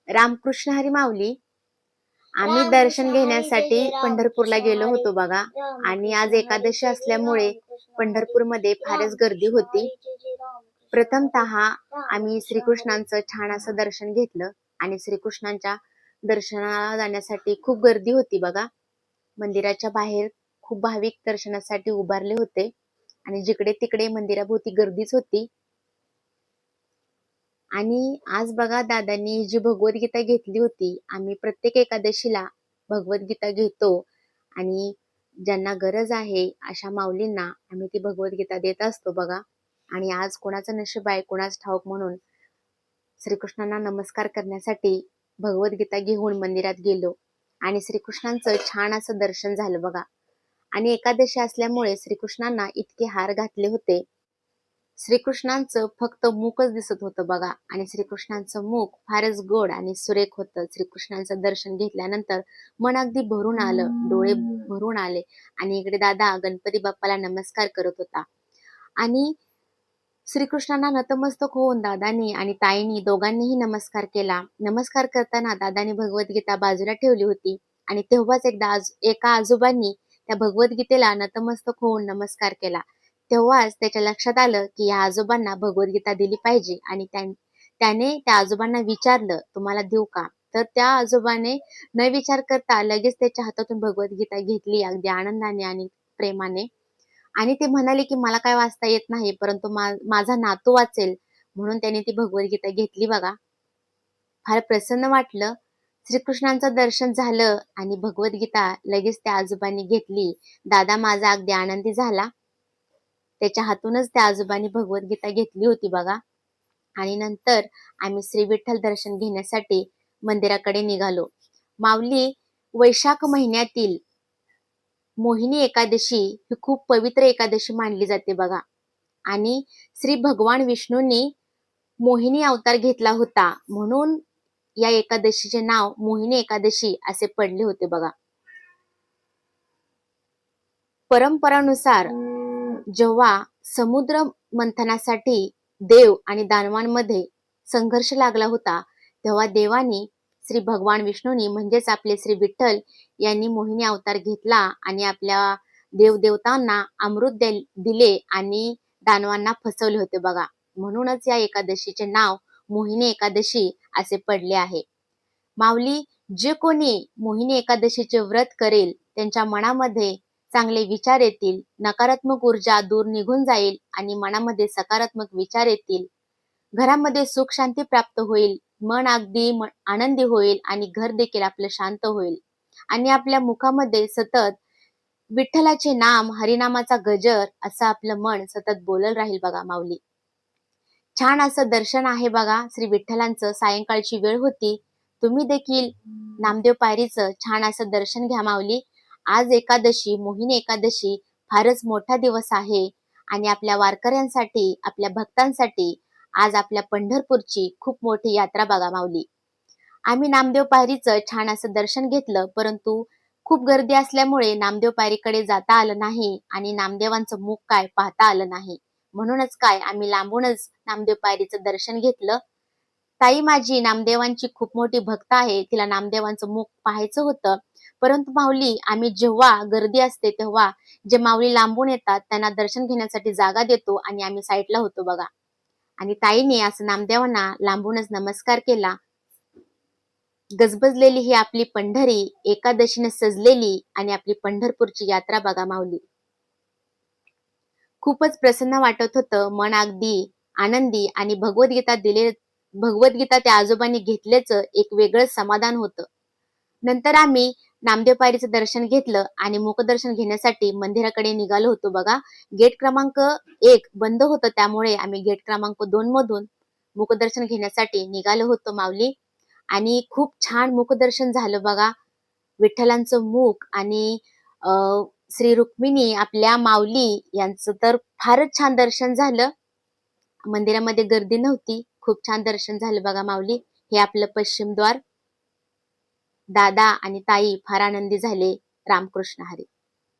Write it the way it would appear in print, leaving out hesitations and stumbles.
रामकृष्ण हरी माऊली. आम्ही दर्शन घेण्यासाठी पंढरपूरला गेलो होतो बघा. आणि आज एकादशी असल्यामुळे पंढरपूरमध्ये फारच गर्दी होती. प्रथमतः आम्ही श्रीकृष्णांचं छान असं दर्शन घेतलं आणि श्रीकृष्णांच्या दर्शनाला जाण्यासाठी खूप गर्दी होती बघा. मंदिराच्या बाहेर खूप भाविक दर्शनासाठी उभारले होते आणि जिकडे तिकडे मंदिराभोवती गर्दीच होती. आणि आज बघा दादांनी जी भगवद्गीता घेतली होती, आम्ही प्रत्येक एकादशीला भगवद्गीता घेतो आणि ज्यांना गरज आहे अशा माऊलींना आम्ही ती भगवद्गीता देत असतो बघा. आणि आज कोणाचं नशीब आहे कोणाच ठाऊक, म्हणून श्रीकृष्णांना नमस्कार करण्यासाठी भगवद्गीता घेऊन मंदिरात गेलो आणि श्रीकृष्णांचं छान असं दर्शन झालं बघा. आणि एकादशी असल्यामुळे श्रीकृष्णांना इतके हार घातले होते. श्रीकृष्णांचं फक्त मुखच दिसत होतं बघा. आणि श्रीकृष्णांचं मुख फारच गोड आणि सुरेख होतं. श्रीकृष्णांचं दर्शन घेतल्यानंतर मन अगदी भरून आलं, डोळे भरून आले. आणि इकडे दादा गणपती बाप्पाला नमस्कार करत होता. आणि श्रीकृष्णांना नतमस्तक होऊन दादानी आणि ताईनी दोघांनीही नमस्कार केला. नमस्कार करताना दादानी भगवद्गीता बाजूला ठेवली होती आणि तेव्हाच एका आजोबांनी त्या भगवद्गीतेला नतमस्तक होऊन नमस्कार केला. तेव्हाच त्याच्या लक्षात आलं की या आजोबांना भगवद्गीता दिली पाहिजे. आणि त्याने त्या आजोबांना विचारलं, तुम्हाला देऊ का? तर त्या आजोबाने न विचार करता लगेच त्याच्या हातातून भगवद्गीता घेतली, अगदी आनंदाने आणि प्रेमाने. आणि ते म्हणाले की मला काय वाचता येत नाही, परंतु माझा नातू वाचेल, म्हणून त्याने ती भगवद्गीता घेतली बघा. फार प्रसन्न वाटलं. श्रीकृष्णांचं दर्शन झालं आणि भगवद्गीता लगेच त्या आजोबांनी घेतली. दादा माझा अगदी आनंदी झाला. त्याच्या हातूनच त्या आजोबांनी भगवद्गीता घेतली होती बघा. आणि नंतर आम्ही श्री विठ्ठल दर्शन घेण्यासाठी मंदिराकडे निघालो. माऊली, वैशाख महिन्यातील मोहिनी एकादशी ही खूप पवित्र एकादशी मानली जाते बघा. आणि श्री भगवान विष्णूंनी मोहिनी अवतार घेतला होता, म्हणून या एकादशीचे नाव मोहिनी एकादशी असे पडले होते बघा. परंपरानुसार जेव्हा समुद्र मंथनासाठी देव आणि दानवांमध्ये संघर्ष लागला होता, तेव्हा देवानी श्री भगवान विष्णूंनी म्हणजेच आपले श्री विठ्ठल यांनी मोहिनी अवतार घेतला आणि आपल्या देवदेवतांना अमृत दिले आणि दानवांना फसवले होते बघा. म्हणूनच या एकादशीचे नाव मोहिनी एकादशी असे पडले आहे. माऊली, जे कोणी मोहिनी एकादशीचे व्रत करेल त्यांच्या मनामध्ये चांगले विचार येतील, नकारात्मक ऊर्जा दूर निघून जाईल आणि मनामध्ये सकारात्मक विचार येतील. घरामध्ये सुख शांती प्राप्त होईल, मन अगदी आनंदी होईल आणि घर देखील आपलं शांत होईल. आणि आपल्या मुखामध्ये सतत विठ्ठलाचे नाम, हरिनामाचा गजर असं आपलं मन सतत बोलत राहील बघा माऊली. छान असं दर्शन आहे बघा श्री विठ्ठलांचं. सायंकाळची वेळ होती. तुम्ही देखील नामदेव पायरीचं छान असं दर्शन घ्या माऊली. आज एकादशी, मोहिनी एकादशी फारच मोठा दिवस आहे आणि आपल्या वारकऱ्यांसाठी, आपल्या भक्तांसाठी आज आपल्या पंढरपूरची खूप मोठी यात्रा बघा माऊली. आम्ही नामदेव पायरीचं छान असं दर्शन घेतलं, परंतु खूप गर्दी असल्यामुळे नामदेव पायरीकडे जाता आलं नाही आणि नामदेवांचं मुख काय पाहता आलं नाही. म्हणूनच काय आम्ही लांबूनच नामदेव पायरीचं दर्शन घेतलं. ताई माझी नामदेवांची खूप मोठी भक्त आहे, तिला नामदेवांचं मुख पाहायचं होतं. परंतु माऊली, आम्ही जेव्हा गर्दी असते तेव्हा जे माऊली लांबून येतात त्यांना दर्शन घेण्यासाठी जागा देतो आणि आम्ही साईडला होतो बघा. आणि ताईने असं नामदेवांना लांबूनच नमस्कार केला. गजबजलेली ही आपली पंढरी, एकादशीने सजलेली आणि आपली पंढरपूरची यात्रा बघा माऊली. खूपच प्रसन्न वाटत होतं, मन अगदी आनंदी. आणि भगवद्गीता त्या आजोबांनी घेतल्याचं एक वेगळंच समाधान होतं. नंतर आम्ही नामदेव पायरीचं दर्शन घेतलं आणि मुखदर्शन घेण्यासाठी मंदिराकडे निघालो होतो बघा. गेट क्रमांक 1 बंद होतं, त्यामुळे आम्ही गेट क्रमांक 2 मधून मुखदर्शन घेण्यासाठी निघालो होतो माऊली. आणि खूप छान मुखदर्शन झालं बघा. विठ्ठलांचं मुख आणि श्री रुक्मिणी आपल्या माऊली यांचं तर फारच छान दर्शन झालं. मंदिरामध्ये गर्दी नव्हती, खूप छान दर्शन झालं बघा माऊली. हे आपलं पश्चिम द्वार. दादा आणि ताई फार आनंदी झाले. रामकृष्ण हरी.